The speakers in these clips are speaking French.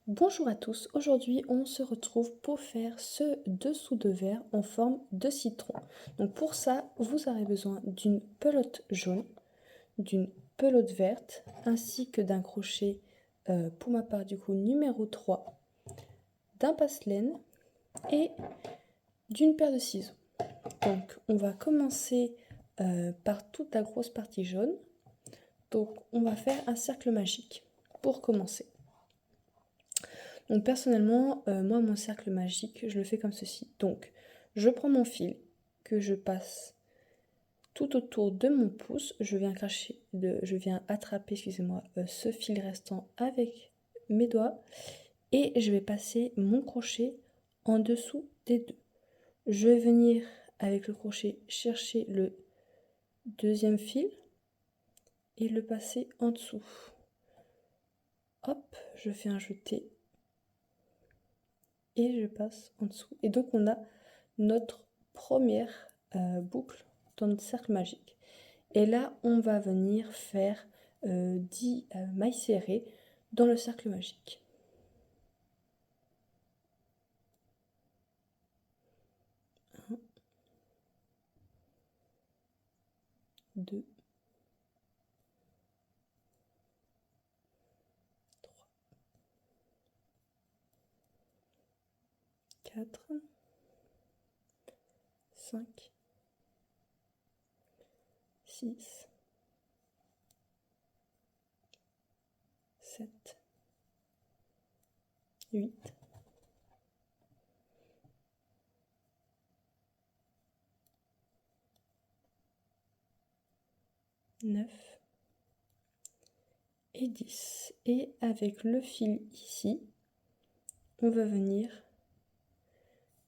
Bonjour à tous, aujourd'hui on se retrouve pour faire ce dessous de verre en forme de citron. Donc pour ça, vous aurez besoin d'une pelote jaune, d'une pelote verte, ainsi que d'un crochet, pour ma part du coup numéro 3, d'un passe-laine et d'une paire de ciseaux. Donc on va commencer par toute la grosse partie jaune. Donc on va faire un cercle magique pour commencer. Donc personnellement, moi mon cercle magique, je le fais comme ceci. Donc je prends mon fil que je passe tout autour de mon pouce, je viens attraper, excusez-moi, ce fil restant avec mes doigts et je vais passer mon crochet en dessous des deux. Je vais venir avec le crochet chercher le deuxième fil et le passer en dessous. Hop, je fais un jeté et je passe en dessous. Et donc on a notre première boucle dans notre cercle magique. Et là, on va venir faire 10 mailles serrées dans le cercle magique. 1, 2, 3, 4, 5, 6, 7, 8, 9 et 10. Et avec le fil ici, on va venir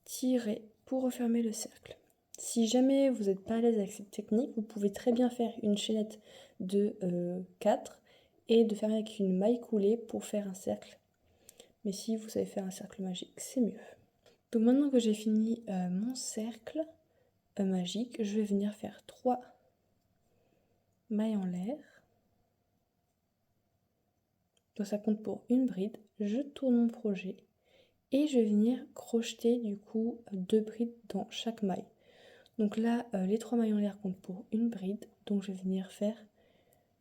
tirer pour refermer le cercle. Si jamais vous n'êtes pas à l'aise avec cette technique, vous pouvez très bien faire une chaînette de 4 et de faire avec une maille coulée pour faire un cercle. Mais si vous savez faire un cercle magique, c'est mieux. Donc maintenant que j'ai fini mon cercle magique, je vais venir faire 3 mailles en l'air. Donc ça compte pour une bride. Je tourne mon projet et je vais venir crocheter du coup 2 brides dans chaque maille. Donc là, les 3 mailles en l'air comptent pour une bride. Donc je vais venir faire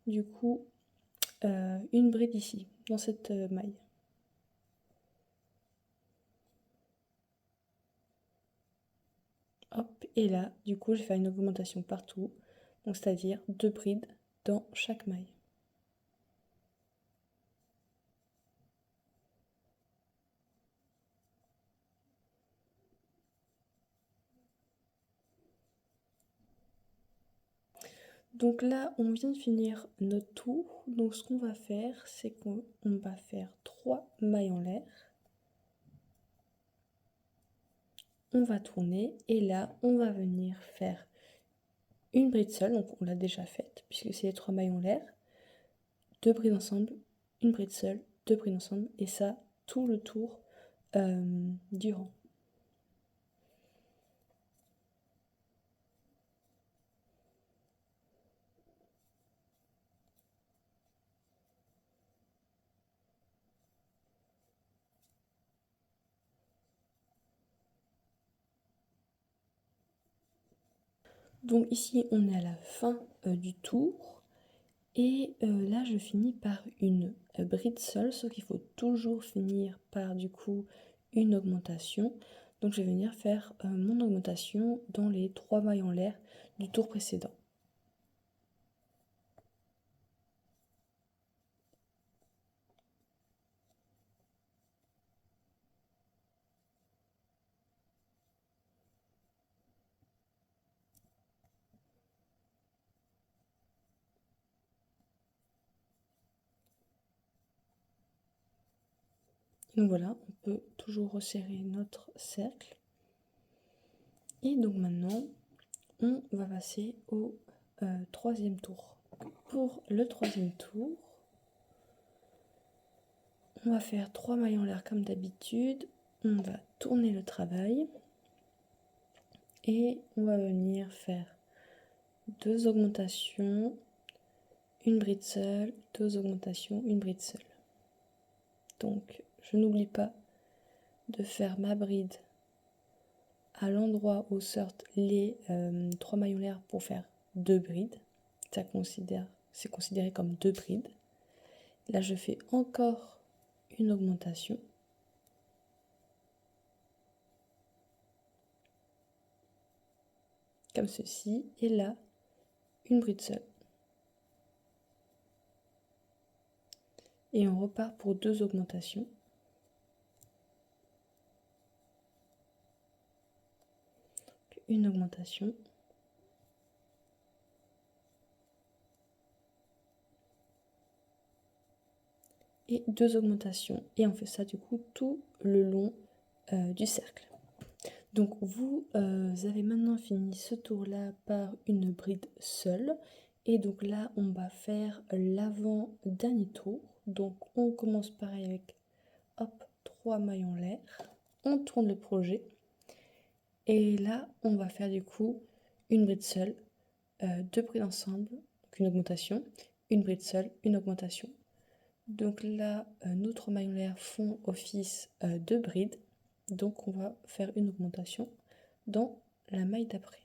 du coup une bride ici, dans cette maille. Hop, et là, du coup, je vais faire une augmentation partout. Donc c'est-à-dire 2 brides dans chaque maille. Donc là, on vient de finir notre tour. Donc ce qu'on va faire, c'est qu'on va faire 3 mailles en l'air. On va tourner et là, on va venir faire une bride seule. Donc on l'a déjà faite puisque c'est les 3 mailles en l'air. 2 brides ensemble, une bride seule, 2 brides ensemble et ça, tout le tour du rang. Donc ici, on est à la fin du tour. Et là, je finis par une bride seule, sauf qu'il faut toujours finir par du coup une augmentation. Donc je vais venir faire mon augmentation dans les 3 mailles en l'air du tour précédent. Donc voilà, on peut toujours resserrer notre cercle. Et donc maintenant, on va passer au troisième tour. Pour le troisième tour, on va faire 3 mailles en l'air comme d'habitude. On va tourner le travail. Et on va venir faire 2 augmentations, une bride seule, 2 augmentations, une bride seule. Donc je n'oublie pas de faire ma bride à l'endroit où sortent les 3 maillons l'air pour faire 2 brides. C'est considéré comme 2 brides. Là, je fais encore une augmentation. Comme ceci. Et là, une bride seule. Et on repart pour 2 augmentations. Une augmentation. Et 2 augmentations. Et on fait ça du coup tout le long du cercle. Donc vous avez maintenant fini ce tour-là par une bride seule. Et donc là, on va faire l'avant-dernier tour. Donc on commence pareil avec, hop, 3 maillons l'air. On tourne le projet. Et là, on va faire du coup une bride seule, 2 brides ensemble, donc une augmentation, une bride seule, une augmentation. Donc là, nos 3 maillons l'air font office de bride. Donc on va faire une augmentation dans la maille d'après.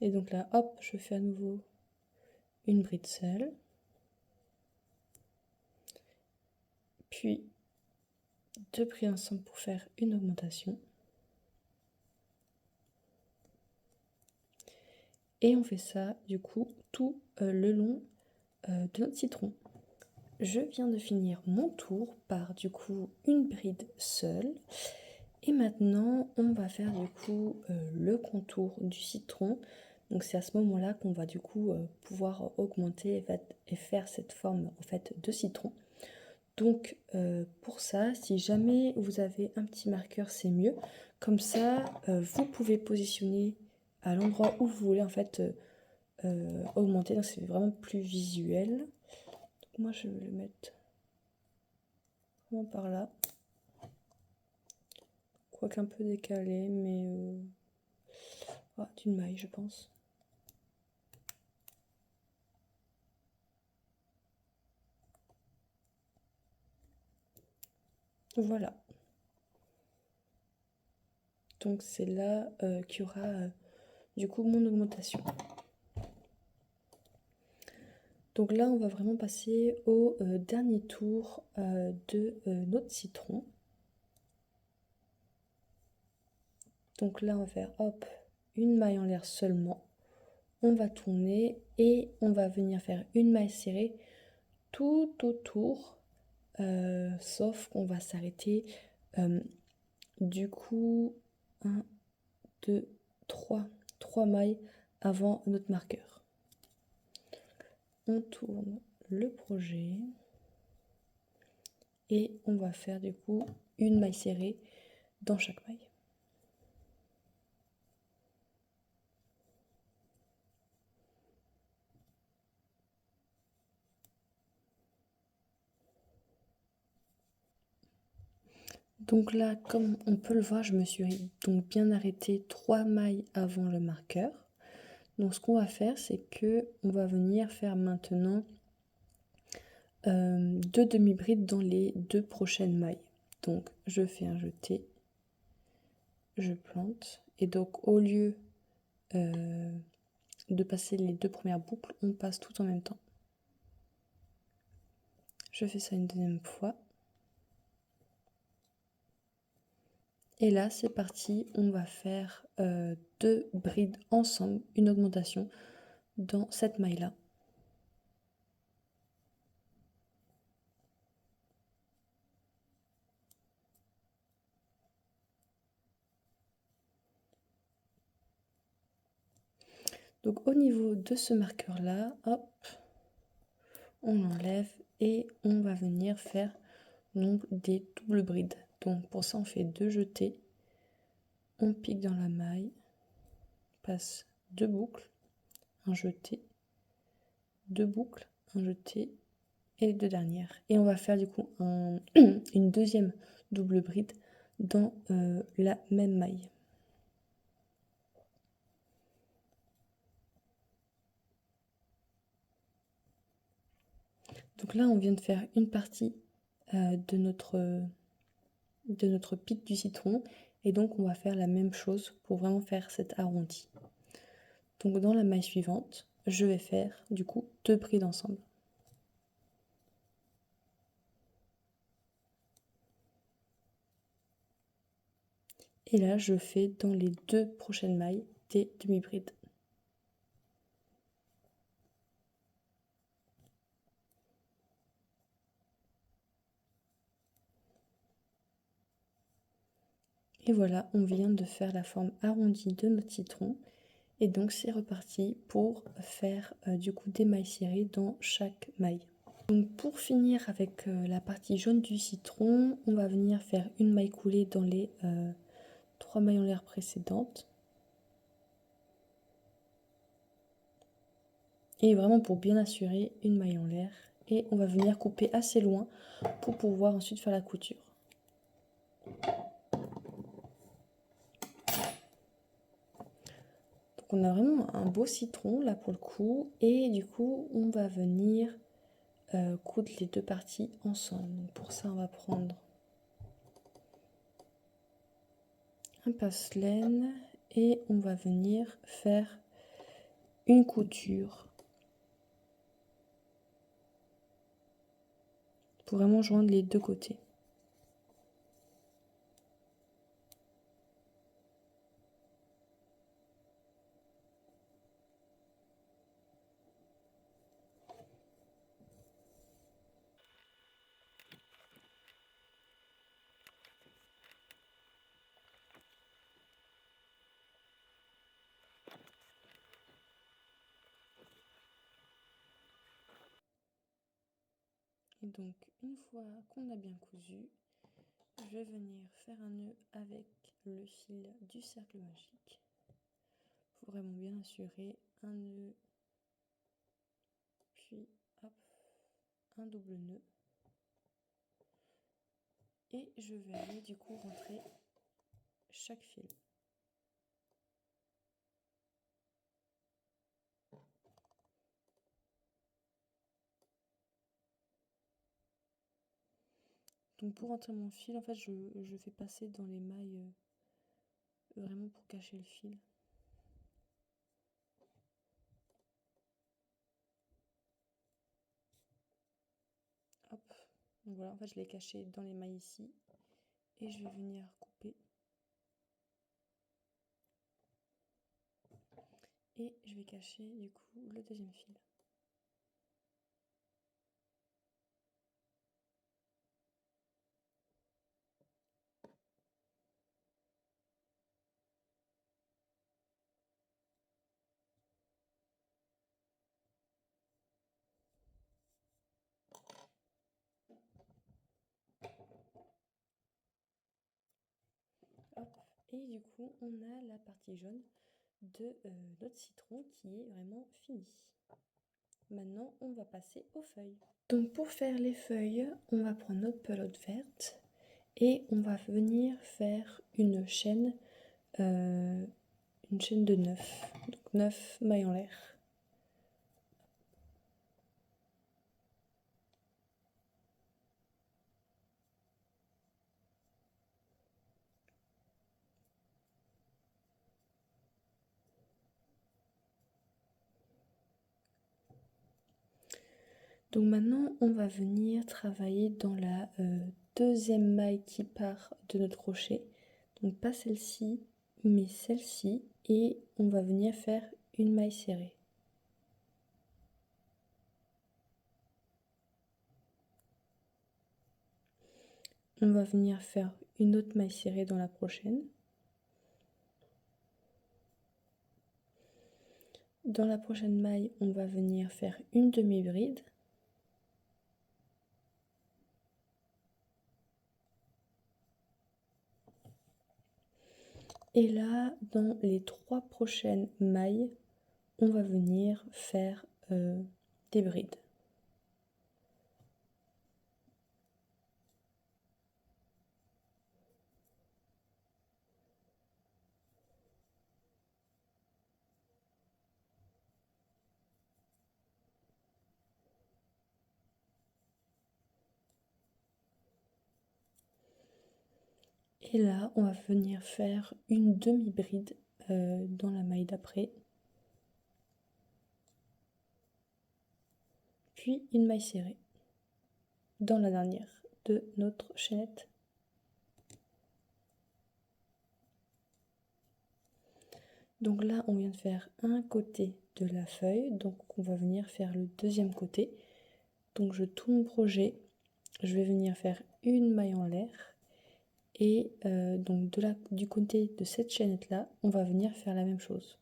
Et donc là, hop, je fais à nouveau une bride seule. Puis 2 brides ensemble pour faire une augmentation. Et on fait ça du coup tout le long de notre citron. Je viens de finir mon tour par du coup une bride seule. Et maintenant, on va faire du coup le contour du citron. Donc c'est à ce moment-là qu'on va du coup pouvoir augmenter et faire cette forme en fait de citron. Donc pour ça, si jamais vous avez un petit marqueur, c'est mieux. Comme ça, vous pouvez positionner à l'endroit où vous voulez en fait augmenter. Donc c'est vraiment plus visuel. Donc moi je vais le mettre vraiment par là. Quoique un peu décalé, mais d'une maille je pense. Voilà. Donc c'est là qu'il y aura du coup mon augmentation. Donc là on va vraiment passer au dernier tour de notre citron. Donc là on va faire hop, une maille en l'air seulement. On va tourner et on va venir faire une maille serrée tout autour. Sauf qu'on va s'arrêter du coup 1, 2, 3 mailles avant notre marqueur. On tourne le projet et on va faire du coup une maille serrée dans chaque maille. Donc là, comme on peut le voir, je me suis donc bien arrêtée 3 mailles avant le marqueur. Donc ce qu'on va faire, c'est que on va venir faire maintenant 2 demi-brides dans les 2 prochaines mailles. Donc je fais un jeté, je plante, et donc au lieu de passer les 2 premières boucles, on passe tout en même temps. Je fais ça une deuxième fois. Et là, c'est parti, on va faire 2 brides ensemble, une augmentation dans cette maille-là. Donc au niveau de ce marqueur-là, hop, on enlève et on va venir faire donc des doubles brides. Donc pour ça, on fait 2 jetés, on pique dans la maille, passe 2 boucles, un jeté, 2 boucles, un jeté et les 2 dernières. Et on va faire du coup une deuxième double bride dans la même maille. Donc là, on vient de faire une partie de notre pic du citron, et donc on va faire la même chose pour vraiment faire cet arrondi. Donc dans la maille suivante, je vais faire du coup 2 brides ensemble. Et là, je fais dans les 2 prochaines mailles des demi-brides. Et voilà, on vient de faire la forme arrondie de notre citron. Et donc c'est reparti pour faire du coup des mailles serrées dans chaque maille. Donc pour finir avec la partie jaune du citron, on va venir faire une maille coulée dans les 3 mailles en l'air précédentes. Et vraiment pour bien assurer une maille en l'air. Et on va venir couper assez loin pour pouvoir ensuite faire la couture. Donc on a vraiment un beau citron là pour le coup. Et du coup on va venir coudre les 2 parties ensemble. Donc pour ça on va prendre un pince-laine et on va venir faire une couture pour vraiment joindre les 2 côtés. Et donc une fois qu'on a bien cousu, je vais venir faire un nœud avec le fil du cercle magique. Il faut vraiment bien assurer un nœud, puis hop, un double nœud. Et je vais aller du coup rentrer chaque fil. Donc pour rentrer mon fil, en fait je fais passer dans les mailles vraiment pour cacher le fil. Hop, donc voilà, en fait je l'ai caché dans les mailles ici. Et je vais venir couper. Et je vais cacher du coup le deuxième fil. Hop. Et du coup on a la partie jaune de notre citron qui est vraiment finie. Maintenant on va passer aux feuilles. Donc pour faire les feuilles, on va prendre notre pelote verte et on va venir faire une chaîne de 9, donc 9 mailles en l'air. Donc maintenant, on va venir travailler dans la deuxième maille qui part de notre crochet. Donc pas celle-ci, mais celle-ci. Et on va venir faire une maille serrée. On va venir faire une autre maille serrée dans la prochaine. Dans la prochaine maille, on va venir faire une demi-bride. Et là, dans les 3 prochaines mailles, on va venir faire des brides. Et là, on va venir faire une demi-bride dans la maille d'après. Puis une maille serrée dans la dernière de notre chaînette. Donc là, on vient de faire un côté de la feuille, donc on va venir faire le deuxième côté. Donc je tourne mon projet, je vais venir faire une maille en l'air, et donc du côté de cette chaînette là, on va venir faire la même chose.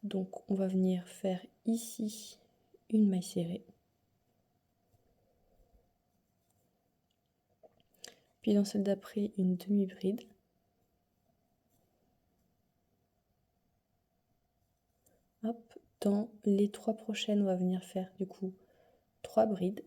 Donc on va venir faire ici une maille serrée, puis dans celle d'après une demi-bride. Hop, dans les 3 prochaines, on va venir faire du coup 3 brides.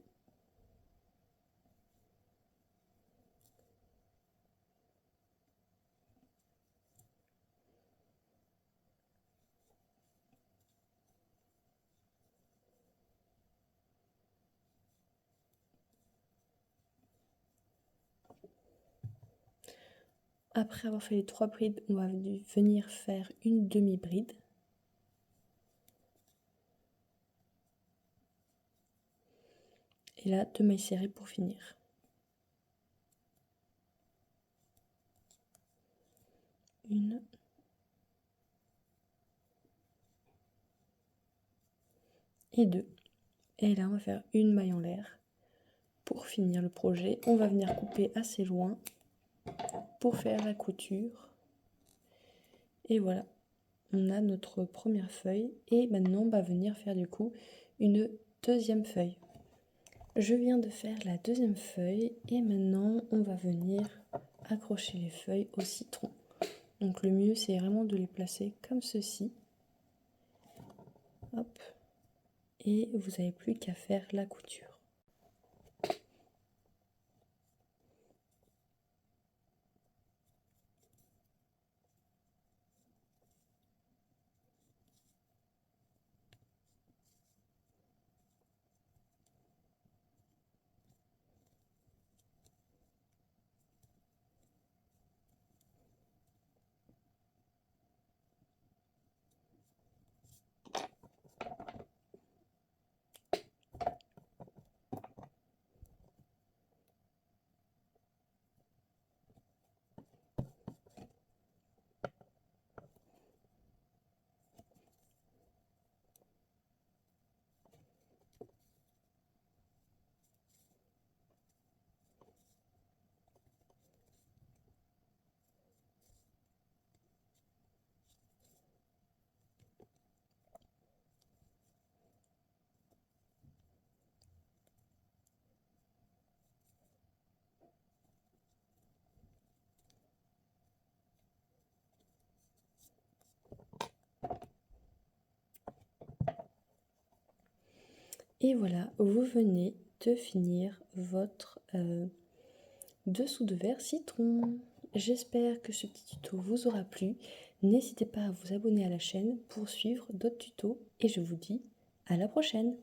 Après avoir fait les 3 brides, on va venir faire une demi-bride. Et là, 2 mailles serrées pour finir. Une. Et 2. Et là, on va faire une maille en l'air. Pour finir le projet, on va venir couper assez loin pour faire la couture. Et voilà, on a notre première feuille. Et maintenant, on va venir faire du coup une deuxième feuille. Je viens de faire la deuxième feuille et maintenant on va venir accrocher les feuilles au citron. Donc le mieux c'est vraiment de les placer comme ceci. Hop. Et vous n'avez plus qu'à faire la couture. Et voilà, vous venez de finir votre dessous de verre citron. J'espère que ce petit tuto vous aura plu. N'hésitez pas à vous abonner à la chaîne pour suivre d'autres tutos et je vous dis à la prochaine.